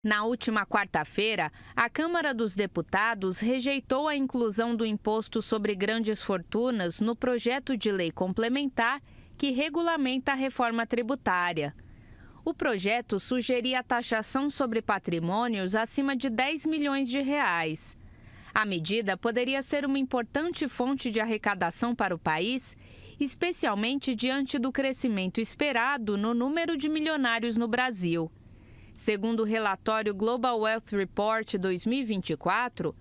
Na última quarta-feira, a Câmara dos Deputados rejeitou a inclusão do imposto sobre grandes fortunas no projeto de lei complementar que regulamenta a reforma tributária. O projeto sugeria a taxação sobre patrimônios acima de 10 milhões de reais. A medida poderia ser uma importante fonte de arrecadação para o país, especialmente diante do crescimento esperado no número de milionários no Brasil. Segundo o relatório Global Wealth Report 2024,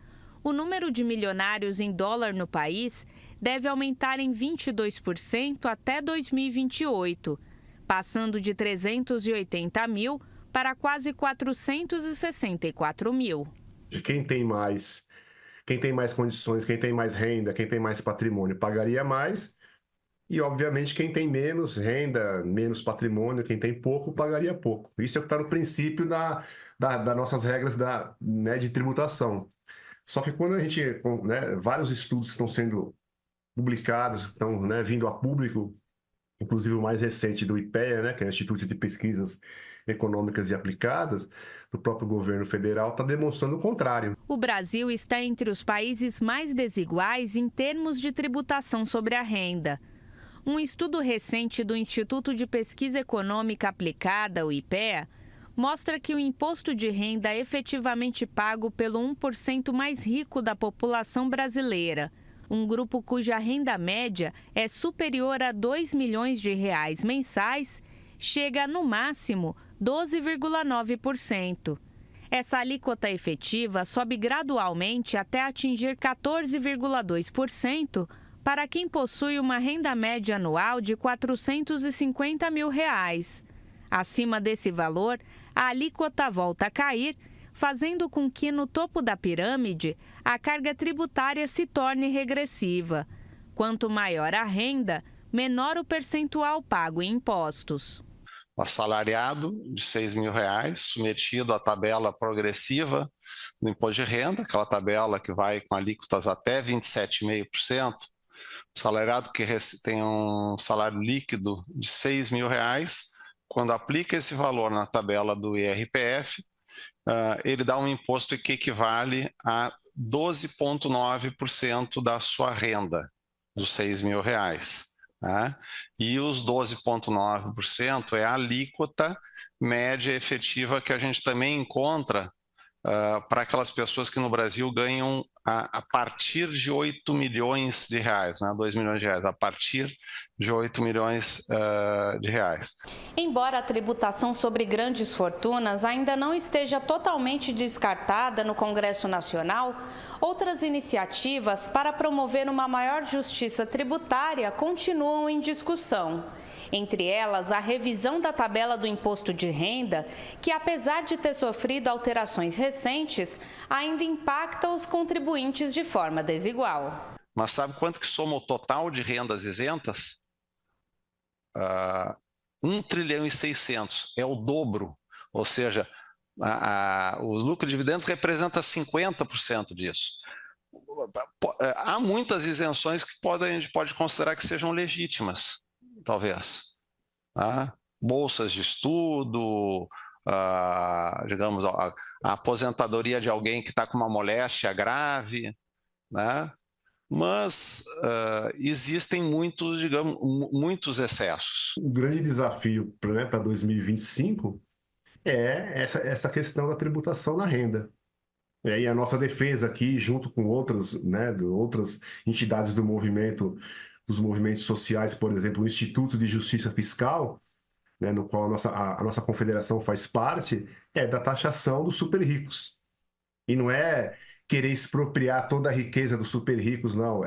o número de milionários em dólar no país deve aumentar em 22% até 2028, passando de 380 mil para quase 464 mil. De quem tem mais condições, quem tem mais renda, quem tem mais patrimônio pagaria mais. E, obviamente, quem tem menos renda, menos patrimônio, quem tem pouco, pagaria pouco. Isso é o que está no princípio das nossas regras de tributação. Só que quando a gente, vários estudos estão sendo publicados, estão vindo a público, inclusive o mais recente do IPEA, que é o Instituto de Pesquisas Econômicas e Aplicadas, do próprio governo federal, está demonstrando o contrário. O Brasil está entre os países mais desiguais em termos de tributação sobre a renda. Um estudo recente do Instituto de Pesquisa Econômica Aplicada, o IPEA, mostra que o imposto de renda efetivamente pago pelo 1% mais rico da população brasileira, um grupo cuja renda média é superior a 2 milhões de reais mensais, chega no máximo 12,9%. Essa alíquota efetiva sobe gradualmente até atingir 14,2%, para quem possui uma renda média anual de R$ 450 mil. Acima desse valor, a alíquota volta a cair, fazendo com que no topo da pirâmide a carga tributária se torne regressiva. Quanto maior a renda, menor o percentual pago em impostos. O assalariado de R$ 6.000, submetido à tabela progressiva do imposto de renda, aquela tabela que vai com alíquotas até 27,5%, o assalariado que tem um salário líquido de R$ 6.000, quando aplica esse valor na tabela do IRPF, ele dá um imposto que equivale a 12,9% da sua renda, dos R$ 6.000. E os 12,9% é a alíquota média efetiva que a gente também encontra para aquelas pessoas que no Brasil ganham a partir de 8 milhões de reais, 2 milhões de reais, a partir de 8 milhões de reais. Embora a tributação sobre grandes fortunas ainda não esteja totalmente descartada no Congresso Nacional, outras iniciativas para promover uma maior justiça tributária continuam em discussão. Entre elas, a revisão da tabela do imposto de renda, que apesar de ter sofrido alterações recentes, ainda impacta os contribuintes de forma desigual. Mas sabe quanto que soma o total de rendas isentas? 1 trilhão e 600, é o dobro. Ou seja, os lucros e dividendos representam 50% disso. Há muitas isenções que a gente pode considerar que sejam legítimas. Talvez. Bolsas de estudo, digamos, a aposentadoria de alguém que está com uma moléstia grave, Mas existem muitos excessos. O grande desafio para 2025 é essa questão da tributação na renda. E a nossa defesa aqui, junto com outras entidades dos movimentos sociais, por exemplo, o Instituto de Justiça Fiscal, no qual a nossa confederação faz parte, é da taxação dos super ricos. E não é querer expropriar toda a riqueza dos super ricos, não.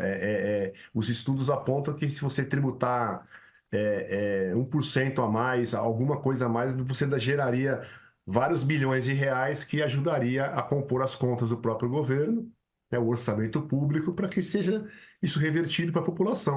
Os estudos apontam que se você tributar 1% a mais, alguma coisa a mais, você geraria vários bilhões de reais que ajudaria a compor as contas do próprio governo, o orçamento público, para que seja isso revertido para a população.